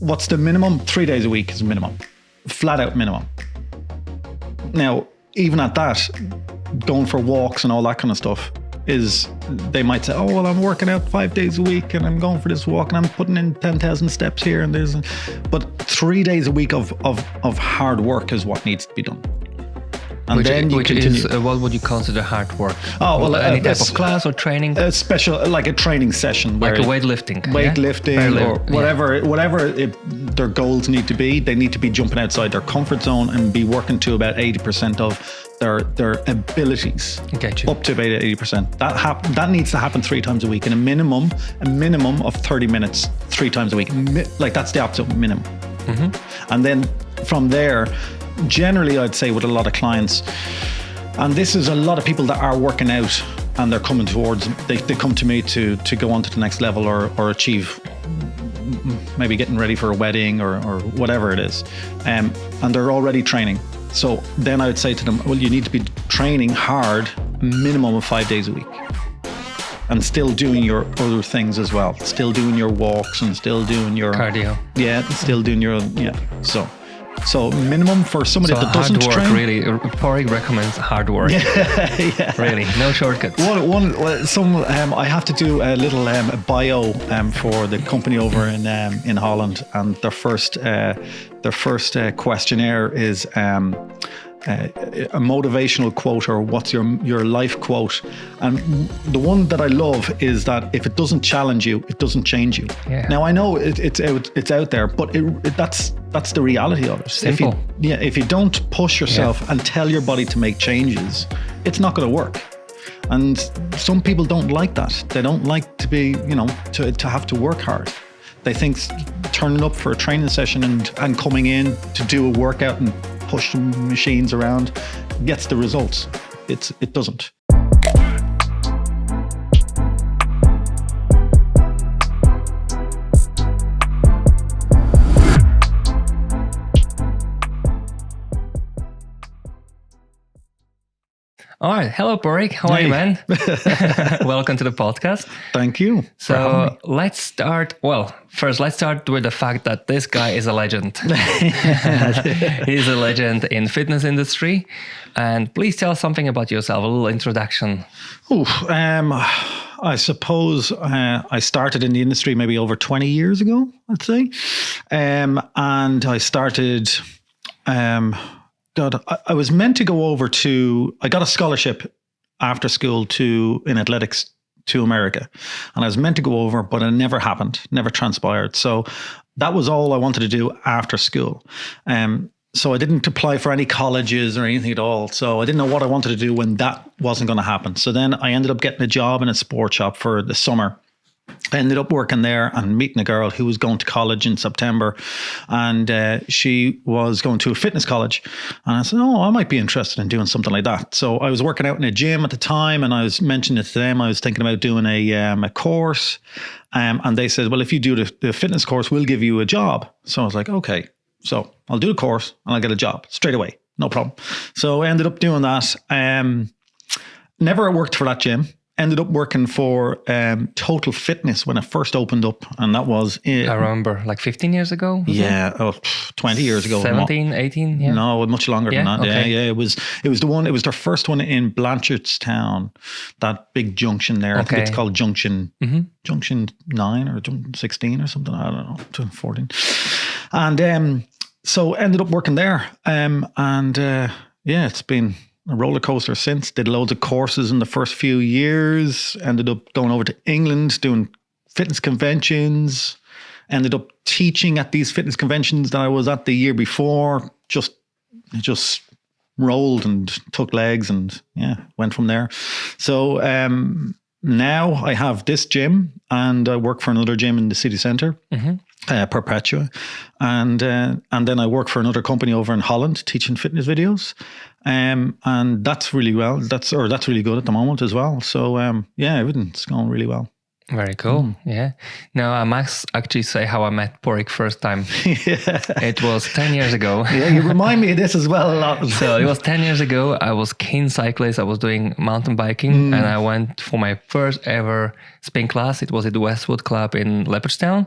what's the minimum? 3 days a week is minimum, flat out minimum. Now, even at that, going for walks and all that kind of stuff they might say, oh, well, I'm working out 5 days a week and I'm going for this walk and I'm putting in 10,000 steps here and there's, but 3 days a week of hard work is what needs to be done. And which then you continue. is, what would you consider hard work? Oh, well, any type of class or training? A special, like a training session. Like a weightlifting. Or whatever their goals need to be. They need to be jumping outside their comfort zone and be working to about 80% of their abilities. Get you. Up to about 80%. That needs to happen 3 times a week, and a minimum of 30 minutes 3 times a week. Like that's the absolute minimum. Mm-hmm. And then from there, generally I'd say with a lot of clients, and this is a lot of people that are working out and they're coming towards, they come to me to go on to the next level or achieve, maybe getting ready for a wedding or whatever it is, and they're already training. So then I would say to them, well, you need to be training hard, minimum of 5 days a week, and still doing your other things as well, still doing your walks and still doing your cardio. Yeah, still doing your So minimum for somebody that doesn't train. Hard work, really. Padraig recommends hard work. Yeah. Really, no shortcuts. I have to do a little bio for the company over in Holland, and their first questionnaire is a motivational quote, or what's your life quote. And the one that I love is that if it doesn't challenge you, it doesn't change you. Yeah. Now I know it's out there, but that's the reality of it. Simple. If you don't push yourself and tell your body to make changes, it's not going to work. And some people don't like that. They don't like to be, to have to work hard. They think turning up for a training session and coming in to do a workout and push the machines around gets the results. It doesn't. All right. Hello, Padraig. How are you, man? Welcome to the podcast. Thank you. So let's start with the fact that this guy is a legend. He's a legend in fitness industry. And please tell us something about yourself, a little introduction. I suppose I started in the industry maybe over 20 years ago, I'd say. And I started... I was meant to go over I got a scholarship after school in athletics to America. And I was meant to go over, but it never happened, never transpired. So that was all I wanted to do after school. So I didn't apply for any colleges or anything at all. So I didn't know what I wanted to do when that wasn't going to happen. So then I ended up getting a job in a sports shop for the summer. I ended up working there and meeting a girl who was going to college in September, and she was going to a fitness college. And I said, I might be interested in doing something like that. So I was working out in a gym at the time, and I was mentioning it to them. I was thinking about doing a course, and they said, well, if you do the fitness course, we'll give you a job. So I was like, okay, so I'll do the course and I'll get a job straight away. No problem. So I ended up doing that. Never worked for that gym. Ended up working for Total Fitness when it first opened up, and that was I remember like 15 years ago. 20 years ago. 17, 18. Yeah. No, much longer than that. Okay. Yeah. It was their first one in Blanchardstown, that big junction there. I think it's called Junction 9 or 16 or something. I don't know, 14. And so ended up working there. It's been a roller coaster since. Did loads of courses in the first few years. Ended up going over to England, doing fitness conventions. Ended up teaching at these fitness conventions that I was at the year before. Just rolled and took legs and went from there. So now I have this gym and I work for another gym in the city centre. Perpetua, and then I work for another company over in Holland teaching fitness videos, and that's really well. That's really good at the moment as well. So everything's going really well. Very cool. Yeah. Now I must actually say how I met Padraig first time. It was 10 years ago. Yeah, you remind me of this as well a lot. So it was 10 years ago. I was keen cyclist. I was doing mountain biking, and I went for my first ever spin class. It was at the Westwood Club in Leopardstown.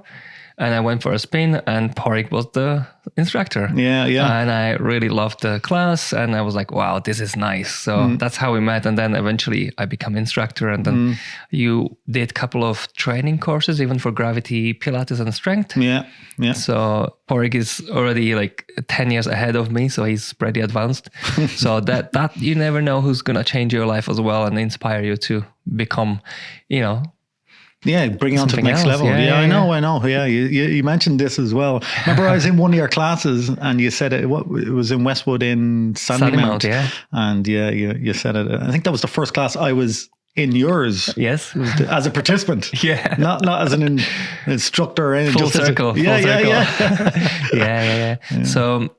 and I went for a spin, and Padraig was the instructor. Yeah. And I really loved the class, and I was like, wow, this is nice. So that's how we met. And then eventually I became instructor, and then you did a couple of training courses, even for gravity, Pilates, and strength. Yeah. So Padraig is already like 10 years ahead of me, so he's pretty advanced. So that you never know who's gonna change your life as well and inspire you to become, Yeah, bring it on to the next else. level. Yeah, I know. Yeah, you mentioned this as well. Remember, I was in one of your classes, and you said it was in Westwood in Sandymount. Yeah. And you said it. I think that was the first class I was in yours. Yes. As a participant. Yeah. Not as an instructor or anything. Full circle. Yeah. So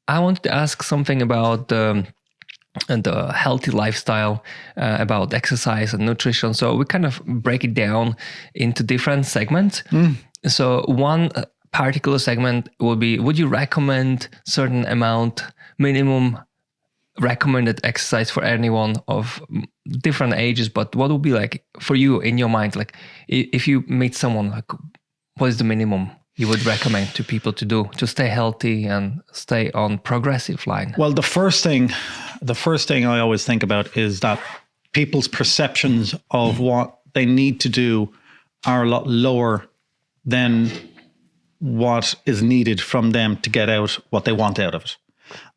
I wanted to ask something about the healthy lifestyle, about exercise and nutrition. So we kind of break it down into different segments. So one particular segment will be, would you recommend certain amount minimum recommended exercise for anyone of different ages, but what would be like for you in your mind, like if you meet someone, like what is the minimum you would recommend to people to do to stay healthy and stay on progressive line? Well, the first thing I always think about is that people's perceptions of what they need to do are a lot lower than what is needed from them to get out what they want out of it.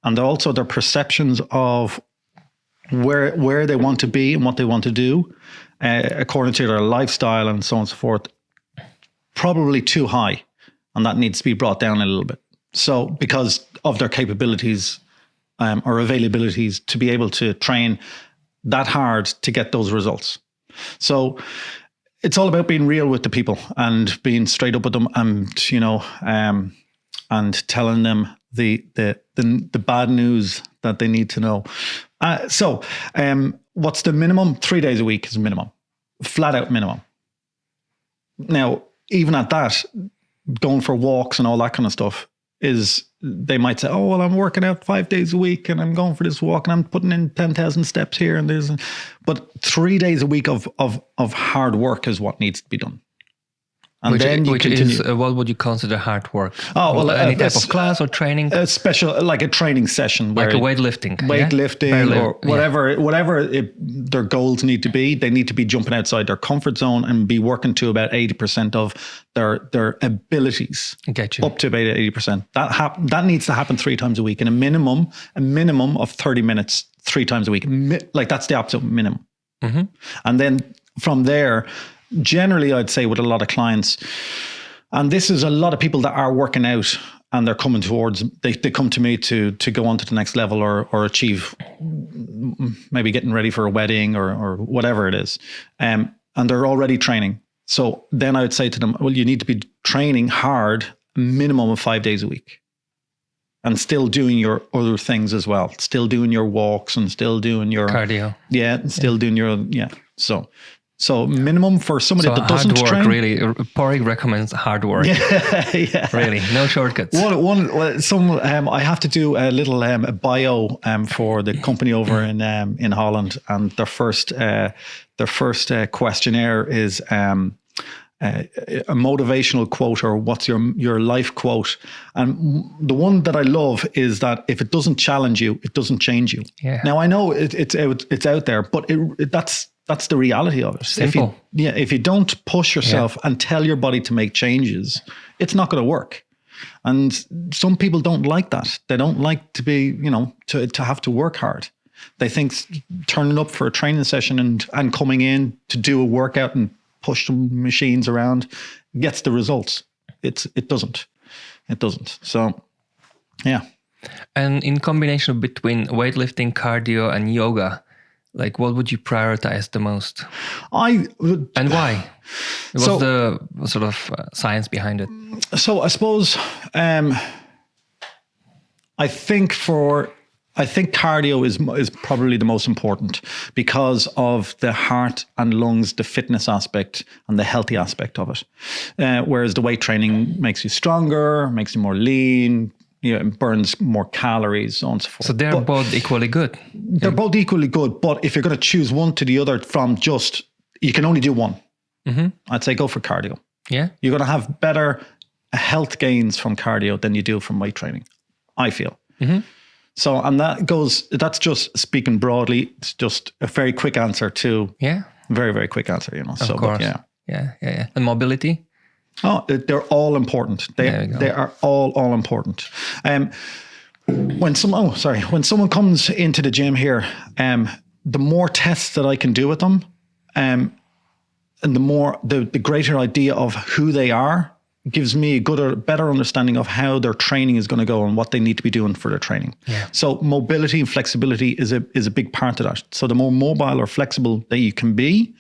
And also their perceptions of where they want to be and what they want to do, according to their lifestyle and so on and so forth, probably too high. And that needs to be brought down a little bit. So because of their capabilities or availabilities to be able to train that hard to get those results. So it's all about being real with the people and being straight up with them, and and telling them the bad news that they need to know. So what's the minimum? 3 days a week is a minimum, flat out minimum. Now, even at that, going for walks and all that kind of stuff they might say, oh, well, I'm working out 5 days a week and I'm going for this walk and I'm putting in 10,000 steps here and there's, but 3 days a week of hard work is what needs to be done. And then you continue. What would you consider hard work? Oh, well, any type of class or training? A special, like a training session. Like a weightlifting. Or whatever their goals need to be. They need to be jumping outside their comfort zone and be working to about 80% of their abilities. Get you. Up to about 80%. That needs to happen 3 times a week, and a minimum of 30 minutes 3 times a week. Like that's the absolute minimum. Mm-hmm. And then from there, generally, I'd say with a lot of clients, and this is a lot of people that are working out and they're coming towards, they come to me to go on to the next level or achieve, maybe getting ready for a wedding or whatever it is. And they're already training. So then I would say to them, well, you need to be training hard, minimum of 5 days a week, and still doing your other things as well. Still doing your walks and still doing your cardio. Yeah. And still doing your, So minimum for somebody that doesn't hard work, train. Really, Padraig recommends hard work. Yeah. Really, no shortcuts. I have to do a little a bio for the company over in Holland, and their first questionnaire is a motivational quote, or what's your life quote. And the one that I love is that if it doesn't challenge you, it doesn't change you. Yeah. Now I know it's out there, but that's the reality of it. Simple. If you don't push yourself and tell your body to make changes, it's not going to work. And some people don't like that. They don't like to be, to have to work hard. They think turning up for a training session and coming in to do a workout and push some machines around gets the results. It doesn't. So, yeah. And in combination between weightlifting, cardio, and yoga, like what would you prioritize the most? And why? What's the sort of science behind it? So I suppose I think cardio is probably the most important because of the heart and lungs, the fitness aspect and the healthy aspect of it. Whereas the weight training makes you stronger, makes you more lean, it burns more calories, so on and so forth. So they're both equally good. They're both equally good, but if you're going to choose one to the other from you can only do one. Mm-hmm. I'd say go for cardio. Yeah. You're going to have better health gains from cardio than you do from weight training, I feel. So, and that's just speaking broadly. It's just a very quick answer to very, very quick answer, you know. Of course. But Yeah. And mobility? Oh, they're all important. They are all important. When someone comes into the gym here, the more tests that I can do with them, and the greater idea of who they are, gives me a better understanding of how their training is going to go and what they need to be doing for their training. Yeah. So mobility and flexibility is a big part of that. So the more mobile or flexible that you can be,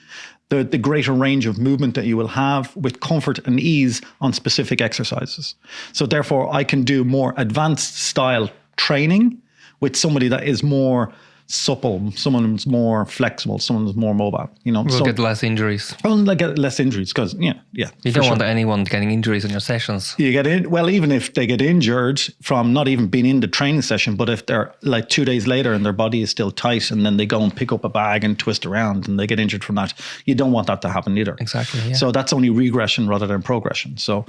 the greater range of movement that you will have with comfort and ease on specific exercises. So therefore, I can do more advanced style training with somebody that is more supple, someone who's more flexible, someone who's more mobile. You know, we'll get less injuries. Well, like get less injuries because you don't want anyone getting injuries in your sessions. You get in. Well, even if they get injured from not even being in the training session, but if they're like 2 days later and their body is still tight, and then they go and pick up a bag and twist around and they get injured from that, you don't want that to happen either. Exactly. Yeah. So that's only regression rather than progression. So,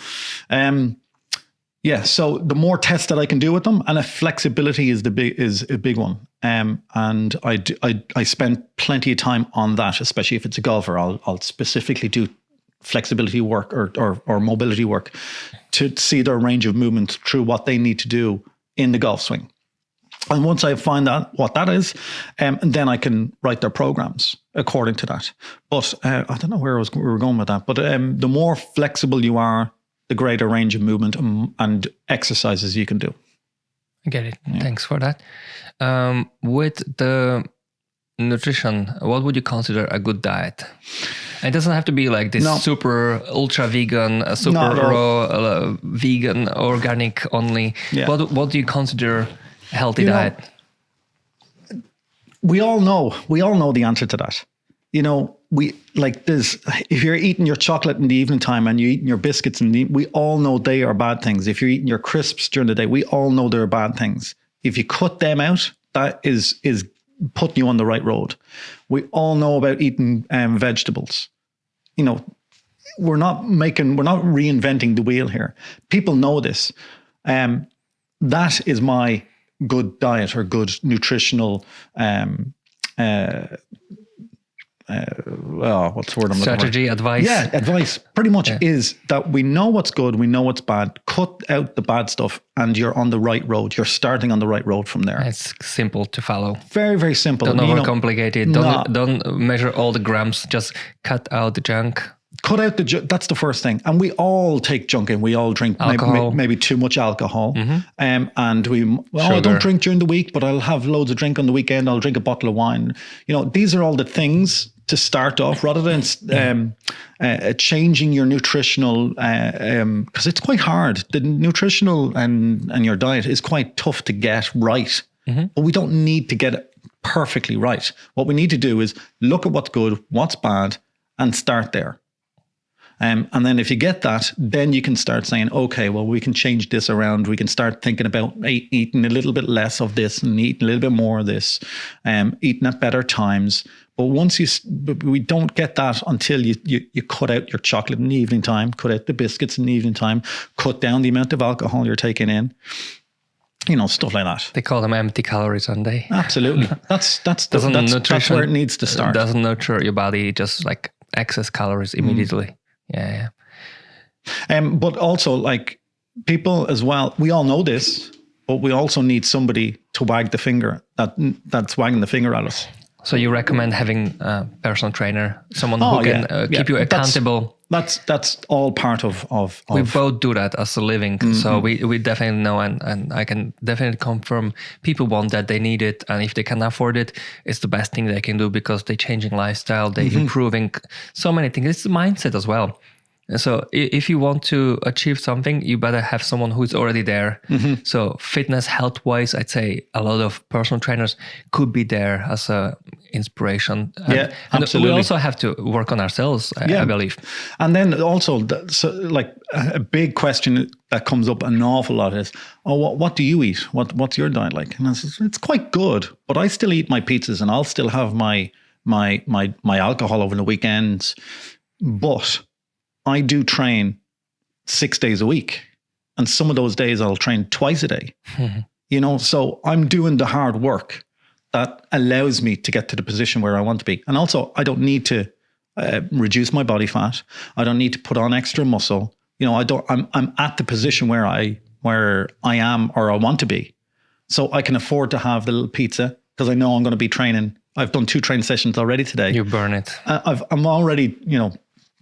so the more tests that I can do with them, and flexibility is a big one. And I spend plenty of time on that, especially if it's a golfer. I'll specifically do flexibility work or mobility work to see their range of movement through what they need to do in the golf swing. And once I find out what that is, then I can write their programs according to that. But I don't know where we were going with that. But the more flexible you are, the greater range of movement and exercises you can do. I get it. Yeah. Thanks for that. With the nutrition, what would you consider a good diet? It doesn't have to be like this super ultra vegan, super raw vegan, organic only. Yeah. What do you consider a healthy diet? We all know the answer to that. You know, if you're eating your chocolate in the evening time and you're eating your biscuits, we all know they are bad things. If you're eating your crisps during the day, we all know they're bad things. If you cut them out, that is putting you on the right road. We all know about eating vegetables. You know, we're not reinventing the wheel here. People know this. That is my good diet or good nutritional what's the word I'm looking for? Strategy, advice. Yeah, advice pretty much is that we know what's good, we know what's bad, cut out the bad stuff, and you're on the right road. You're starting on the right road from there. It's simple to follow. Very, very simple. Don't overcomplicate it. Don't measure all the grams. Just cut out the junk. Cut out the junk. That's the first thing. And we all take junk in. We all drink maybe too much alcohol. And I don't drink during the week, but I'll have loads of drink on the weekend. I'll drink a bottle of wine. You know, these are all the things to start off rather than changing your nutritional, because it's quite hard. The nutritional and your diet is quite tough to get right, but we don't need to get it perfectly right. What we need to do is look at what's good, what's bad, and start there. And then if you get that, then you can start saying, okay, well, we can change this around. We can start thinking about eating a little bit less of this and eating a little bit more of this, eating at better times. But we don't get that until you cut out your chocolate in the evening time, cut out the biscuits in the evening time, cut down the amount of alcohol you're taking in, you know, stuff like that. They call them empty calories one day. Absolutely. That's where it needs to start. Doesn't nurture your body, just like excess calories immediately. Yeah. But also, like, people as well, we all know this, but we also need somebody to wag the finger that's wagging the finger at us. So you recommend having a personal trainer, someone who can keep you accountable. That's all part of we both do that as a living. So we definitely know, and I can definitely confirm people want that, they need it. And if they can afford it, it's the best thing they can do because they're changing lifestyle, they're improving so many things. It's mindset as well. So if you want to achieve something, you better have someone who's already there. So fitness, health-wise, I'd say a lot of personal trainers could be there as a inspiration. And absolutely. We also have to work on ourselves, I believe. And then also, a big question that comes up an awful lot is, what do you eat? What's your diet like? And it's quite good, but I still eat my pizzas and I'll still have my alcohol over the weekends. But I do train 6 days a week. And some of those days I'll train twice a day, so I'm doing the hard work that allows me to get to the position where I want to be. And also I don't need to reduce my body fat. I don't need to put on extra muscle. I'm at the position where I am or I want to be. So I can afford to have the little pizza because I know I'm going to be training. I've done 2 training sessions already today. You burn it. I'm already,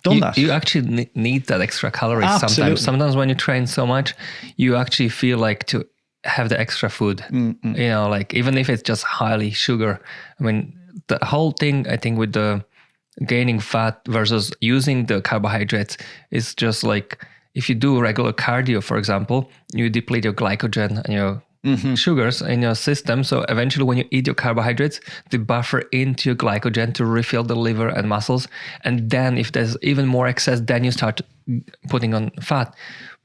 done that. You actually need that extra calories. Absolutely. Sometimes when you train so much, you actually feel like to have the extra food, like even if it's just highly sugar. I mean, the whole thing, I think with the gaining fat versus using the carbohydrates is just like, if you do regular cardio, for example, you deplete your glycogen and your sugars in your system. So eventually when you eat your carbohydrates, they buffer into your glycogen to refill the liver and muscles. And then if there's even more excess, then you start putting on fat.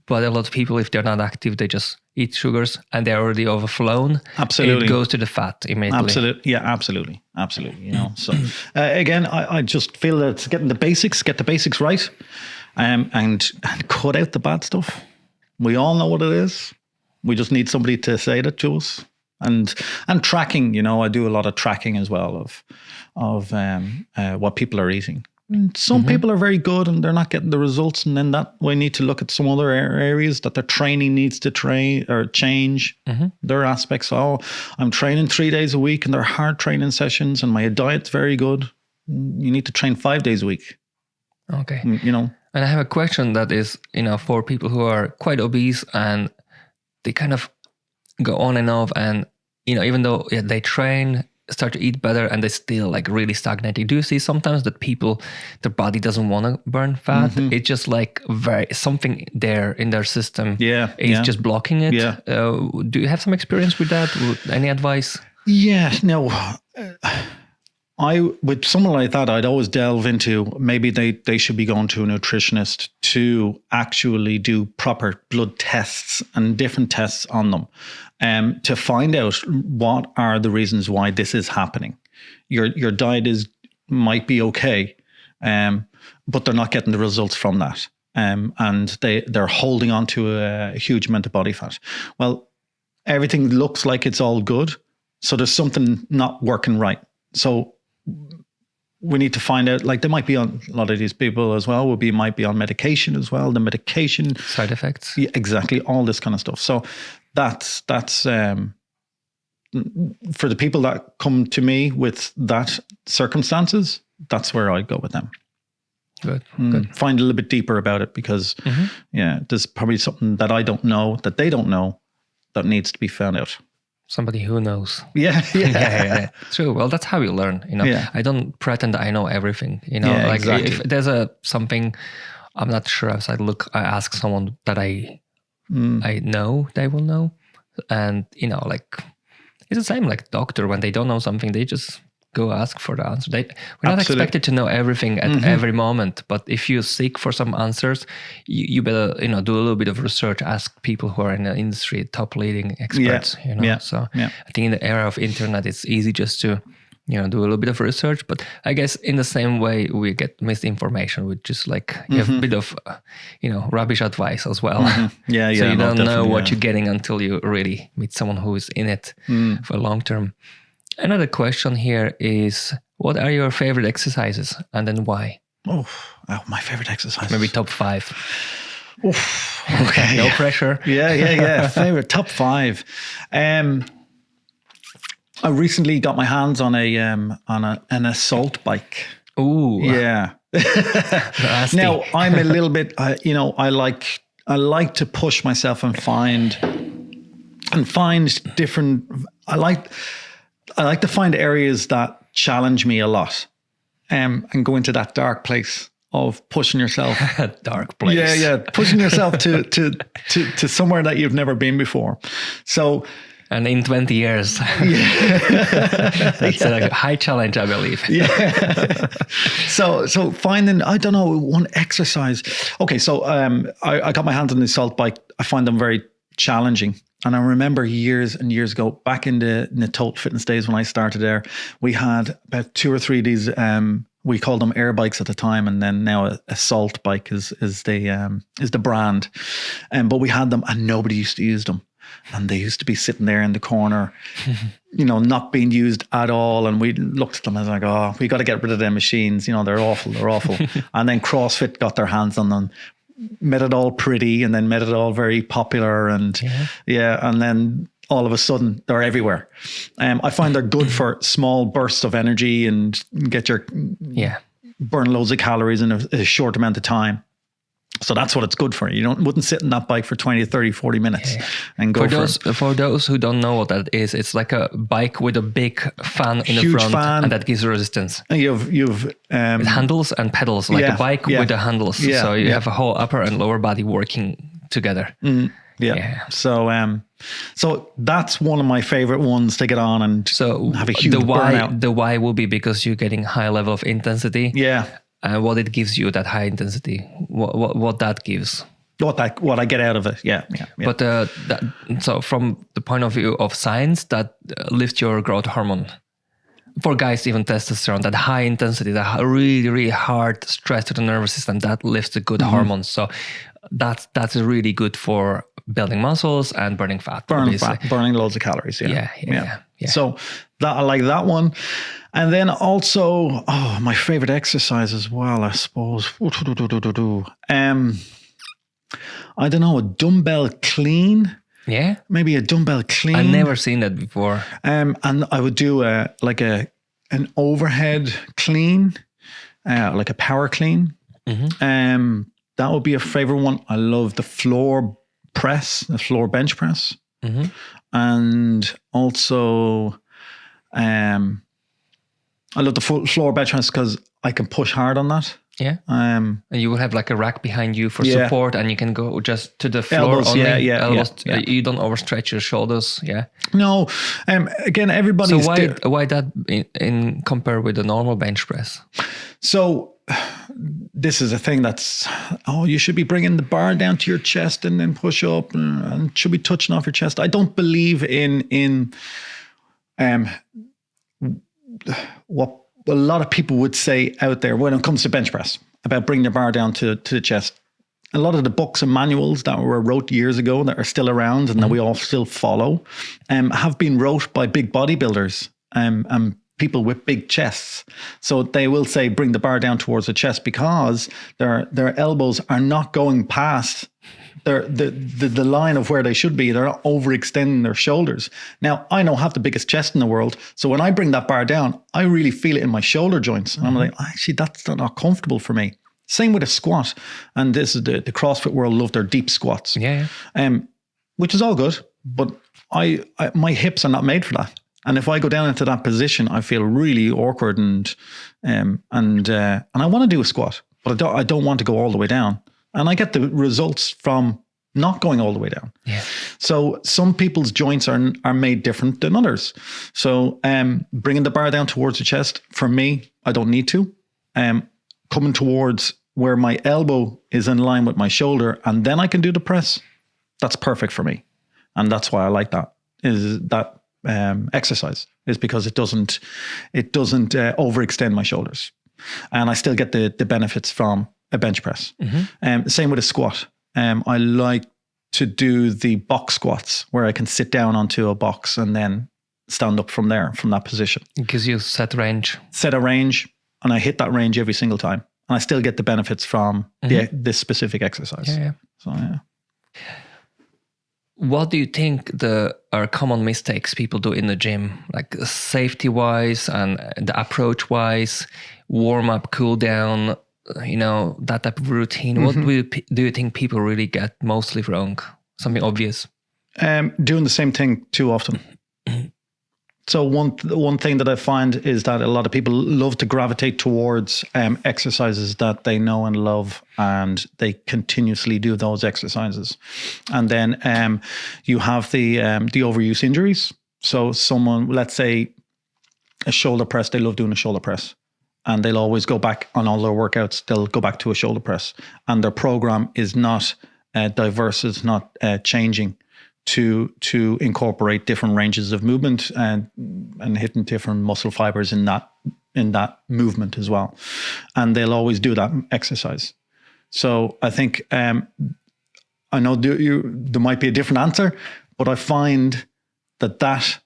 But a lot of people, if they're not active, they just eat sugars and they're already overflown. Absolutely. It goes to the fat immediately. Absolutely. Yeah, absolutely. Absolutely. So again, I just feel that it's get the basics right, and cut out the bad stuff. We all know what it is. We just need somebody to say that to us. And tracking, I do a lot of tracking as well of what people are eating. And some people are very good and they're not getting the results, and then that we need to look at some other areas that their training needs to train or change their aspects. I'm training 3 days a week and they're hard training sessions, and my diet's very good. You need to train 5 days a week. Okay. And I have a question that is, for people who are quite obese and they kind of go on and off, and even though they train, start to eat better, and they still like really stagnating. Do you see sometimes that people, their body doesn't want to burn fat? It's just like something there in their system. Is just blocking it. Do you have some experience with that? Any advice? No. With someone like that, I'd always delve into maybe they should be going to a nutritionist to actually do proper blood tests and different tests on them, to find out what are the reasons why this is happening. Your diet might be okay, but they're not getting the results from that, and they're holding on to a huge amount of body fat. Well, everything looks like it's all good, so there's something not working right. So we need to find out, like they might be on, a lot of these people as well might be on medication as well. The medication side effects. Yeah, exactly. All this kind of stuff. So that's for the people that come to me with that circumstances, that's where I go with them. Good. Find a little bit deeper about it, because there's probably something that I don't know, that they don't know, that needs to be found out. Somebody who knows. Yeah. True. Well, that's how you learn. I don't pretend I know everything. Exactly. If there's something I'm not sure, as I ask someone that I know, they will know. And it's the same like doctor, when they don't know something, they just go ask for the answer. We're not expected to know everything at every moment, but if you seek for some answers, you better do a little bit of research, ask people who are in the industry, top leading experts. So I think in the era of internet, it's easy just to do a little bit of research. But I guess in the same way we get misinformation, which just like you have a bit of rubbish advice as well. So you don't know what you're getting until you really meet someone who is in it for long term. Another question here is, what are your favorite exercises, and then why? Oh, my favorite exercise. Maybe top 5. Okay. No pressure. Yeah. Favorite top 5. I recently got my hands on an assault bike. Ooh. Yeah. Now I'm a little bit, I like to push myself and find different. I like to find areas that challenge me a lot, and go into that dark place of pushing yourself. Dark place. Yeah. Pushing yourself to somewhere that you've never been before. So. And in 20 years. That's a high challenge, I believe. Yeah. So finding, I don't know, one exercise. Okay, so I got my hands on the assault bike. I find them very challenging. And I remember years and years ago, back in the Total Fitness days when I started there, we had about 2 or 3 of these We called them air bikes at the time, and then now a salt bike is the brand. But we had them, and nobody used to use them, and they used to be sitting there in the corner, not being used at all. And we looked at them as like, oh, we got to get rid of them machines. They're awful. And then CrossFit got their hands on them, made it all pretty, and then made it all very popular, and and then all of a sudden they're everywhere. I find they're good for small bursts of energy and get your burn loads of calories in a short amount of time. So that's what it's good for. You wouldn't sit in that bike for 20, 30, 40 minutes and go for those who don't know what that is, it's like a bike with a big fan in the front, and that gives resistance. You've it handles and pedals, like a bike with the handles. Yeah, so you have a whole upper and lower body working together. So that's one of my favorite ones to get on and have a huge burnout. The why will be because you're getting high level of intensity. Yeah. And what it gives you, that high intensity, what that gives. What I get out of it, yeah. But so from the point of view of science, that lifts your growth hormone. For guys, even testosterone, that high intensity, that really, really hard stress to the nervous system, that lifts the good hormones. So that's really good for building muscles and burning fat. Burning loads of calories. Yeah. So I like that one. And then also, my favorite exercise as well, I suppose. I don't know, a dumbbell clean. Yeah. Maybe a dumbbell clean. I've never seen that before. And I would do an overhead clean, like a power clean. Mm-hmm. That would be a favorite one. I love the floor press, the floor bench press. Mm-hmm. And also, I love the floor bench press because I can push hard on that. Yeah. And you will have like a rack behind you for support, and you can go just to the floor elbows, only. Elbows. You don't overstretch your shoulders. Yeah. No. Again, everybody's. So why that in compare with the normal bench press? So this is a thing that's, you should be bringing the bar down to your chest and then push up and should be touching off your chest. I don't believe in what a lot of people would say out there when it comes to bench press about bringing the bar down to the chest. A lot of the books and manuals that were wrote years ago that are still around and that we all still follow have been wrote by big bodybuilders and people with big chests. So they will say bring the bar down towards the chest because their elbows are not going past the line of where they should be. They're not overextending their shoulders. Now, I know I have the biggest chest in the world. So when I bring that bar down, I really feel it in my shoulder joints. And I'm like, actually, that's not comfortable for me. Same with a squat. And this is the CrossFit world love their deep squats. Yeah. Which is all good. But my hips are not made for that. And if I go down into that position, I feel really awkward and I want to do a squat, but I don't want to go all the way down. And I get the results from not going all the way down. Yeah. So some people's joints are made different than others. So bringing the bar down towards the chest, for me, I don't need to. Coming towards where my elbow is in line with my shoulder, and then I can do the press. That's perfect for me. And that's why I like that, is that exercise, is because it doesn't overextend my shoulders. And I still get the benefits from a bench press. Mm-hmm. Same with a squat. I like to do the box squats where I can sit down onto a box and then stand up from there, from that position. It gives you set range. Set a range, and I hit that range every single time. And I still get the benefits from this specific exercise. Yeah. So, yeah. What do you think are common mistakes people do in the gym, like safety-wise and the approach-wise, warm-up, cool-down, that type of routine? Mm-hmm. What do you think people really get mostly wrong? Something obvious? Doing the same thing too often. So one thing that I find is that a lot of people love to gravitate towards exercises that they know and love, and they continuously do those exercises. And then you have the overuse injuries. So someone, let's say a shoulder press, they love doing a shoulder press, and they'll always go back on all their workouts. They'll go back to a shoulder press, and their program is not diverse. It's not changing to incorporate different ranges of movement and hitting different muscle fibers in that movement as well. And they'll always do that exercise. So I think I know there might be a different answer, but I find that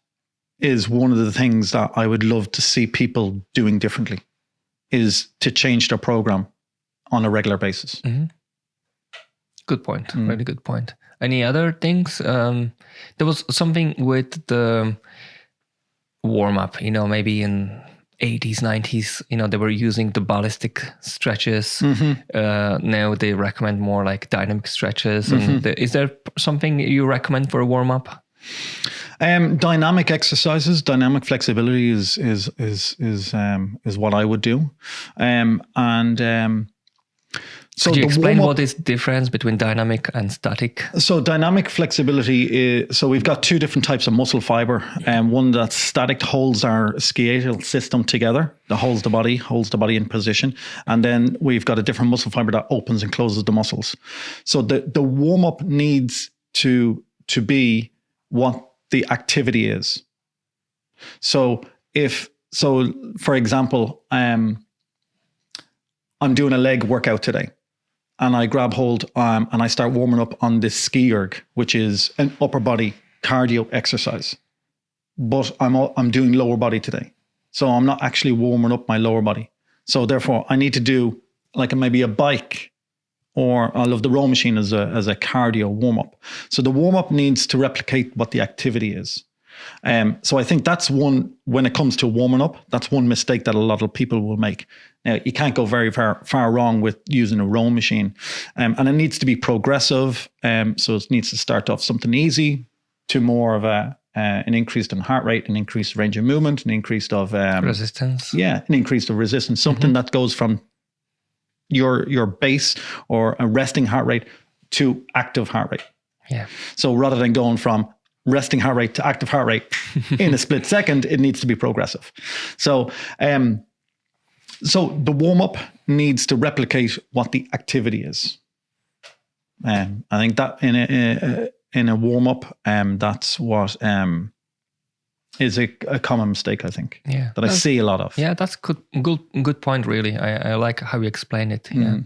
is one of the things that I would love to see people doing differently, is to change their program on a regular basis. Mm-hmm. Good point. Really good point. Any other things? There was something with the warm-up, maybe in 80s, 90s, they were using the ballistic stretches. Now they recommend more like dynamic stretches. And is there something you recommend for a warm-up? Dynamic exercises, dynamic flexibility is what I would do. So could you explain what is the difference between dynamic and static? So dynamic flexibility so we've got two different types of muscle fiber. One that's static, holds our skeletal system together, that holds the body in position. And then we've got a different muscle fiber that opens and closes the muscles. So the warm-up needs to be what the activity is. So for example, I'm doing a leg workout today, and I grab hold and I start warming up on this ski erg, which is an upper body cardio exercise. But I'm doing lower body today, so I'm not actually warming up my lower body. So therefore, I need to do like maybe a bike, or I love the row machine as a cardio warm up. So the warm up needs to replicate what the activity is. So I think that's one, when it comes to warming up, that's one mistake that a lot of people will make. Now, you can't go very far wrong with using a row machine. And it needs to be progressive. So it needs to start off something easy to more of an increase in heart rate, an increased range of movement, an increase of resistance. Yeah, an increase of resistance. Something that goes from your base or a resting heart rate to active heart rate. Yeah. So rather than going from resting heart rate to active heart rate in a split second, it needs to be progressive. So so the warm-up needs to replicate what the activity is. I think that in a warm-up, that's what is a common mistake, I think, that I see a lot of. Yeah, that's good point, really. I like how you explain it. Yeah.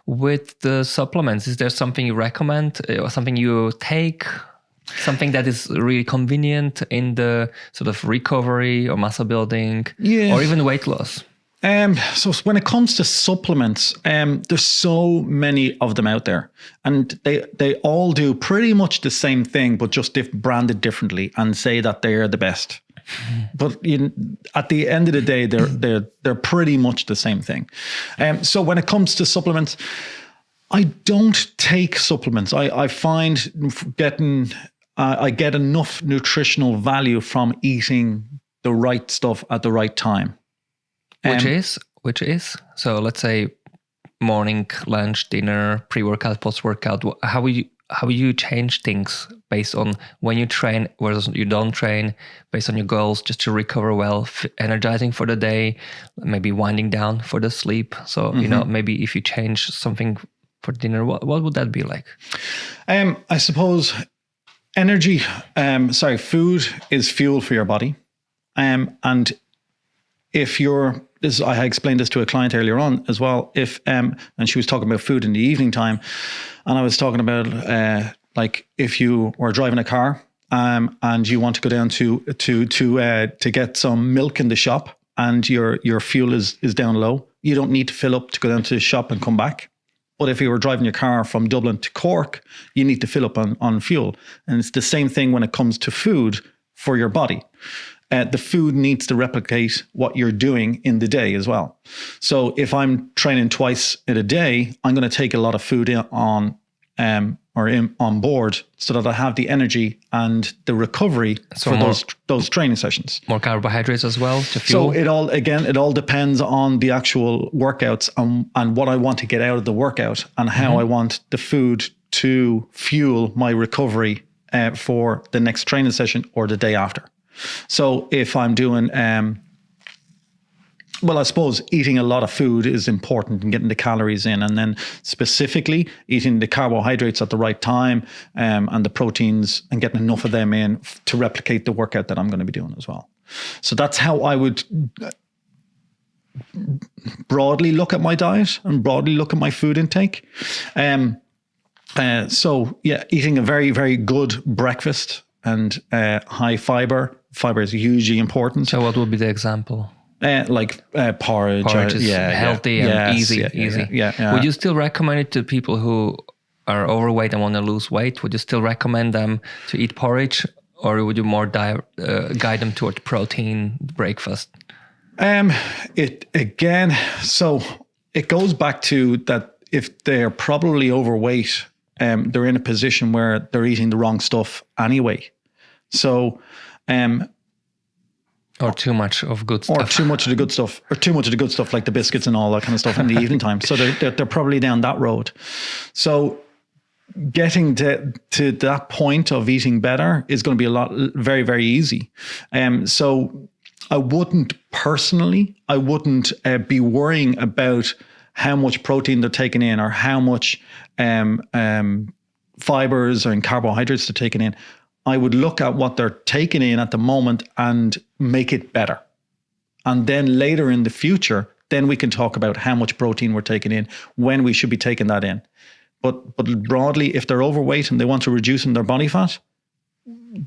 With the supplements, is there something you recommend or something you take? Something that is really convenient in the sort of recovery or muscle building, or even weight loss? So when it comes to supplements, there's so many of them out there, and they all do pretty much the same thing, but just branded differently, and say that they're the best. But at the end of the day, they're pretty much the same thing. So when it comes to supplements, I don't take supplements. I find I get enough nutritional value from eating the right stuff at the right time. Which is? So let's say morning, lunch, dinner, pre-workout, post-workout. How will you change things based on when you train versus you don't train, based on your goals, just to recover well, energizing for the day, maybe winding down for the sleep? So, maybe if you change something for dinner, what would that be like? I suppose food is fuel for your body. And if I explained this to a client earlier on as well, and she was talking about food in the evening time, and I was talking about like if you were driving a car and you want to go down to get some milk in the shop, and your fuel is down low, you don't need to fill up to go down to the shop and come back. But if you were driving your car from Dublin to Cork, you need to fill up on fuel. And it's the same thing when it comes to food for your body. The food needs to replicate what you're doing in the day as well. So if I'm training twice in a day, I'm going to take a lot of food on board so that I have the energy and the recovery for those training sessions. More carbohydrates as well to fuel. So it all depends on the actual workouts and what I want to get out of the workout, and how I want the food to fuel my recovery for the next training session or the day after. So if I'm doing Well, I suppose eating a lot of food is important and getting the calories in, and then specifically eating the carbohydrates at the right time, and the proteins, and getting enough of them in to replicate the workout that I'm going to be doing as well. So that's how I would broadly look at my diet and broadly look at my food intake. So yeah, eating a very, very good breakfast and high fiber. Fiber is hugely important. So what would be the example? Porridge. Porridge is healthy and easy. Yeah. Would you still recommend it to people who are overweight and want to lose weight? Would you still recommend them to eat porridge, or would you more guide them toward protein breakfast? So it goes back to that if they're probably overweight, they're in a position where they're eating the wrong stuff anyway. So, or too much of good stuff. Or too much of the good stuff. Or too much of the good stuff, like the biscuits and all that kind of stuff in the evening time. So they're probably down that road. So getting to that point of eating better is going to be very, very easy. So I wouldn't be worrying about how much protein they're taking in, or how much fibers and carbohydrates they're taking in. I would look at what they're taking in at the moment and make it better. And then later in the future, then we can talk about how much protein we're taking in, when we should be taking that in. But broadly, if they're overweight and they want to reduce their body fat,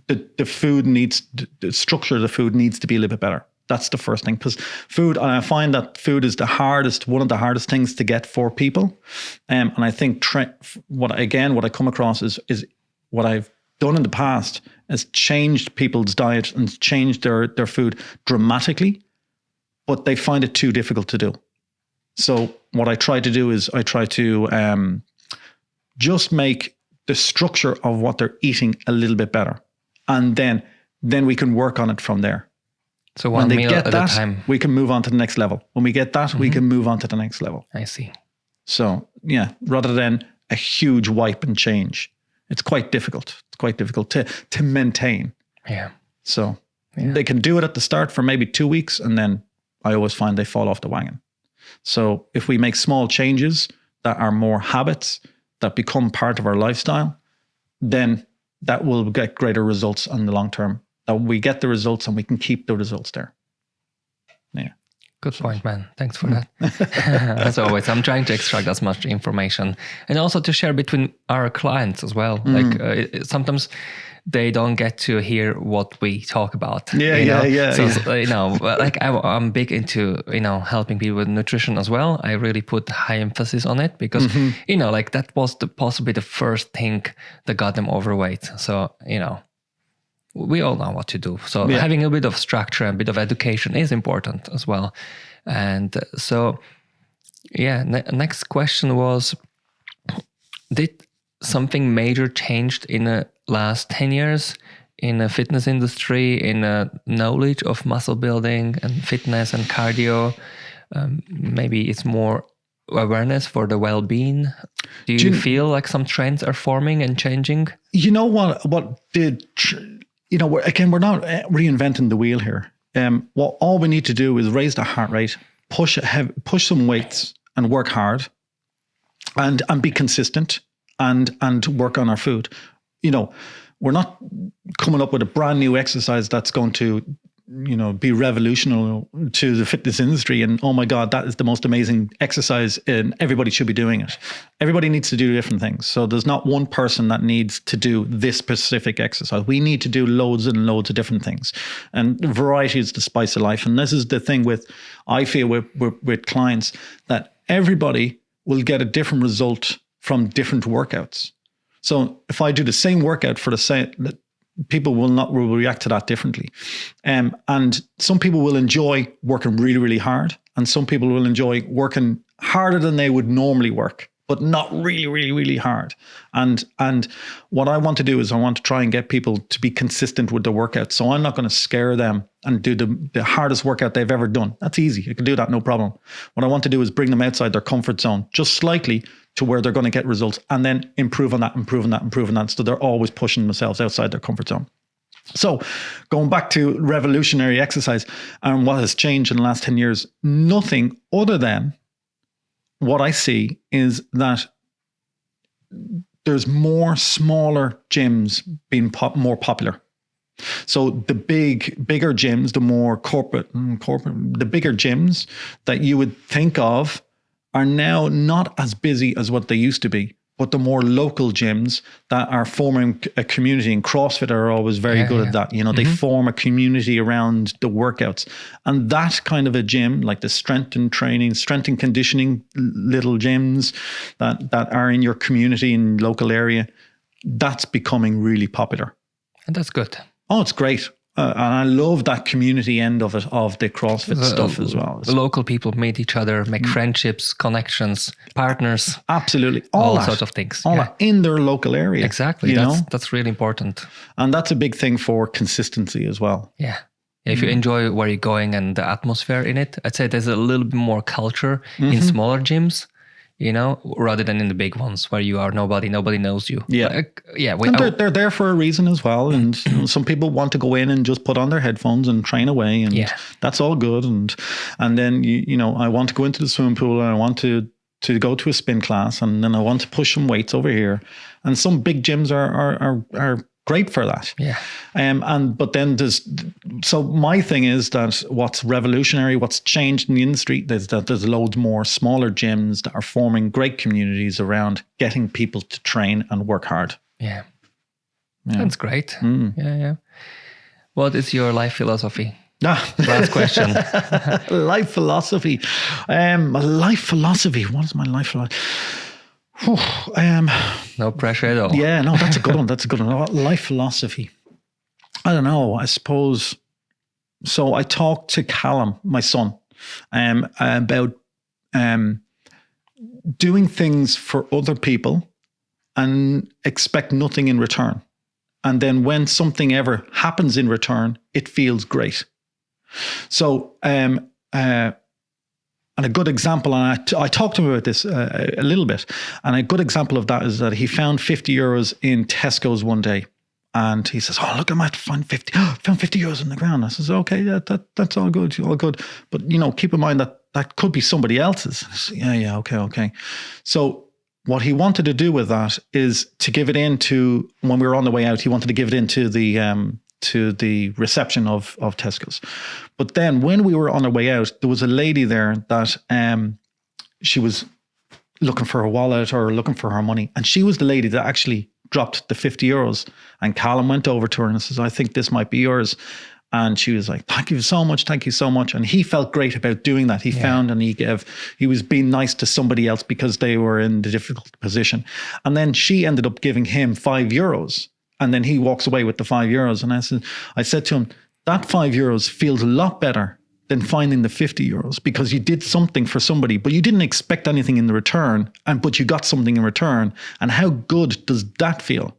the structure of the food needs to be a little bit better. That's the first thing, because food, and I find that food is one of the hardest things to get for people. And I think what I come across is what I've done in the past has changed people's diet and changed their food dramatically, but they find it too difficult to do. So what I try to do is I try to just make the structure of what they're eating a little bit better. And then we can work on it from there. So one meal at a time. We can move on to the next level. When we get that, we can move on to the next level. I see. So yeah, rather than a huge wipe and change, it's quite difficult. It's quite difficult to maintain. Yeah. So they can do it at the start for maybe 2 weeks, and then I always find they fall off the wagon. So if we make small changes that are more habits that become part of our lifestyle, then that will get greater results in the long term. That we get the results and we can keep the results there. Yeah. Good point, man. Thanks for that. As always, I'm trying to extract as much information and also to share between our clients as well. Like sometimes they don't get to hear what we talk about. So, like I'm big into, helping people with nutrition as well. I really put high emphasis on it because, like that was possibly the first thing that got them overweight. So, we all know what to do. So having a bit of structure, a bit of education is important as well. And so, next question was, did something major changed in the last 10 years in the fitness industry, in knowledge of muscle building and fitness and cardio? Maybe it's more awareness for the well-being. Do you feel like some trends are forming and changing? You know what did... again, we're not reinventing the wheel here. All we need to do is raise the heart rate, push some weights, and work hard, and be consistent, and work on our food. We're not coming up with a brand new exercise that's going to, be revolutionary to the fitness industry. And oh my God, that is the most amazing exercise, and everybody should be doing it. Everybody needs to do different things. So there's not one person that needs to do this specific exercise. We need to do loads and loads of different things. And variety is the spice of life. And this is the thing I feel with clients, that everybody will get a different result from different workouts. So if I do the same workout for the same, people will react to that differently. And some people will enjoy working really, really hard. And some people will enjoy working harder than they would normally work, but not really, really, really hard. And what I want to do is I want to try and get people to be consistent with their workout. So I'm not going to scare them and do the hardest workout they've ever done. That's easy. I can do that, no problem. What I want to do is bring them outside their comfort zone, just slightly, to where they're going to get results, and then improve on that. So they're always pushing themselves outside their comfort zone. So going back to revolutionary exercise and what has changed in the last 10 years, nothing other than what I see is that there's more smaller gyms being more popular. So the bigger gyms, the more corporate, the bigger gyms that you would think of are now not as busy as what they used to be, but the more local gyms that are forming a community, and CrossFit are always very good at that. You know, they form a community around the workouts, and that kind of a gym, like the strength and conditioning little gyms that are in your community and local area, that's becoming really popular. And that's good. Oh, it's great. And I love that community end of it, of the CrossFit stuff as well. The local people meet each other, make friendships, connections, partners. Absolutely. All sorts of things. All that in their local area. Exactly. That's really important. And that's a big thing for consistency as well. Yeah. If you enjoy where you're going and the atmosphere in it, I'd say there's a little bit more culture in smaller gyms, you know, rather than in the big ones where you are nobody knows you. Yeah. And they're there for a reason as well. And you know, some people want to go in and just put on their headphones and train away. And that's all good. And then, you know, I want to go into the swimming pool and I want to go to a spin class, and then I want to push some weights over here. And some big gyms are great for that. Yeah. But then so my thing is that what's revolutionary, what's changed in the industry is that there's loads more smaller gyms that are forming great communities around getting people to train and work hard. Yeah. That's great. Yeah. What is your life philosophy? Last question. Life philosophy. Life philosophy. What is my life philosophy? No pressure at all. Yeah, no, that's a good one. Life philosophy. I don't know. I suppose. So I talked to Callum, my son, about doing things for other people and expect nothing in return. And then when something ever happens in return, it feels great. So, and a good example, and I talked to him about this a little bit, and a good example of that is that he found 50 euros in Tesco's one day. And he says, oh, look, I might find 50. Found 50 euros on the ground. I says, okay, yeah, that's all good, all good. But, you know, keep in mind that could be somebody else's. Says, yeah, okay. So what he wanted to do with that is to give it into, when we were on the way out, he wanted to give it into the reception of Tesco's. But then when we were on our way out, there was a lady there that she was looking for her wallet or looking for her money. And she was the lady that actually dropped the 50 euros. And Callum went over to her and says, I think this might be yours. And she was like, thank you so much. And he felt great about doing that. He found and he was being nice to somebody else because they were in the difficult position. And then she ended up giving him 5 euros. And then he walks away with the 5 euros. And I said to him, that 5 euros feels a lot better than finding the 50 euros because you did something for somebody, but you didn't expect anything in the return, but you got something in return. And how good does that feel?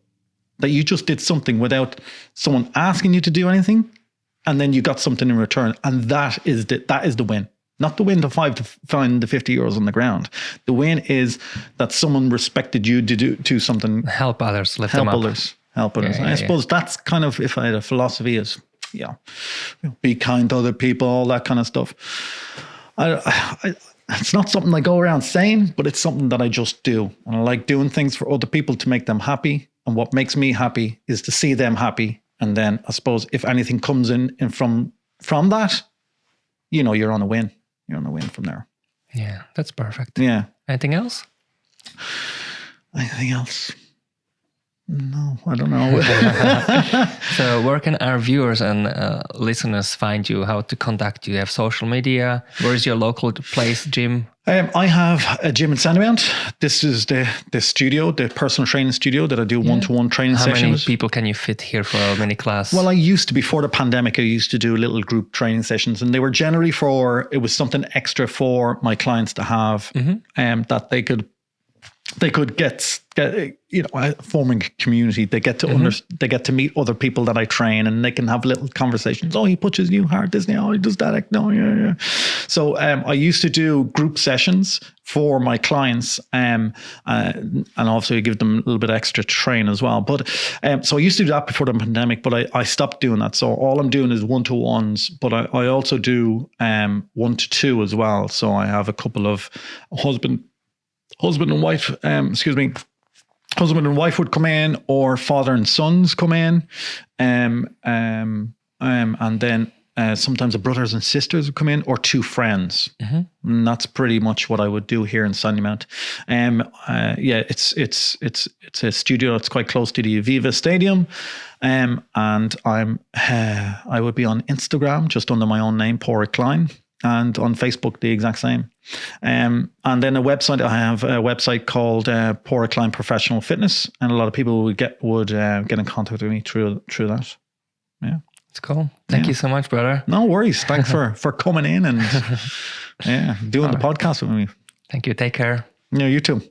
That you just did something without someone asking you to do anything, and then you got something in return. And that is the win. Not the win to find the 50 euros on the ground. The win is that someone respected you to do something. Help others, lift them up. Help others. I suppose that's kind of, if I had a philosophy, is be kind to other people, all that kind of stuff. It's not something I go around saying, but it's something that I just do. And I like doing things for other people to make them happy. And what makes me happy is to see them happy. And then I suppose if anything comes in from that, you know, you're on a win. You're on a win from there. Yeah, that's perfect. Yeah. Anything else? Anything else? No, I don't know. So where can our viewers and listeners find you? How to contact you? You have social media? Where is your local place, gym? I have a gym in Sandymount. This is the studio, the personal training studio that I do one-to-one training sessions. How many people can you fit here for a mini class? Well, I used to, before the pandemic, I used to do little group training sessions, and they were generally it was something extra for my clients to have, that they could they could get forming a community. They get to they get to meet other people that I train, and they can have little conversations. Oh, he punches you hard, doesn't he? Oh, he does that. No, yeah. So I used to do group sessions for my clients, and obviously give them a little bit extra to train as well. But so I used to do that before the pandemic, but I stopped doing that. So all I'm doing is 1-to-1s, but I also do 1-to-2 as well. So I have a couple of husband and wife, husband and wife would come in, or father and sons come in, and then sometimes the brothers and sisters would come in, or 2 friends. And that's pretty much what I would do here in Sandymount. It's a studio that's quite close to the Aviva Stadium, and I would be on Instagram just under my own name, Padraig Clyne. And on Facebook, the exact same. And then I have a website called Padraig Clyne Professional Fitness, and a lot of people would get in contact with me through that. Yeah, it's cool. Thank you so much, brother. No worries. Thanks for coming in and doing the podcast with me. Thank you. Take care. Yeah, you too.